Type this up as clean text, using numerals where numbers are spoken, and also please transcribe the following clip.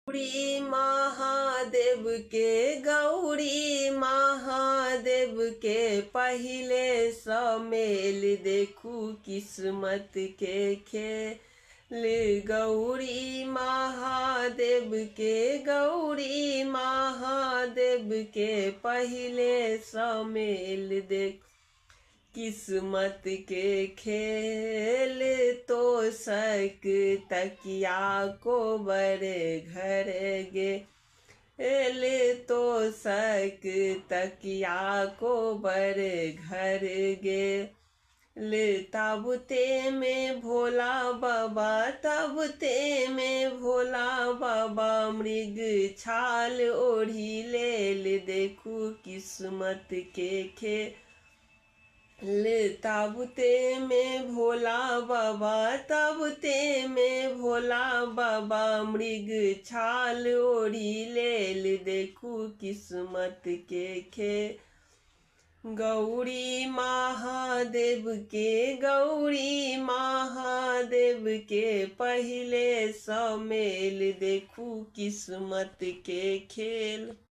गौरी महादेव के गौरी महादेव के पहिले समेल देखू किस्मत के खेल। गौरी महादेव के गौरी महादेव के पहिले समेल देख किस्मत के खेल। तो सक तकिया को बड़े घर गे तो सक तकिया को बड़े घर गे। ताबुते में भोला बाबा ताबुते में भोला बाबा मृग छाल ओढ़ी ले देखू किस्मत के खेल। ताबुते में भोला बाबा ताबुते में भोला बाबा मृग छाल ओढ़ी ले देखू किस्मत के खेल। गौरी महादेव के गौरी महादेव के पहिले समेल देखू किस्मत के खेल।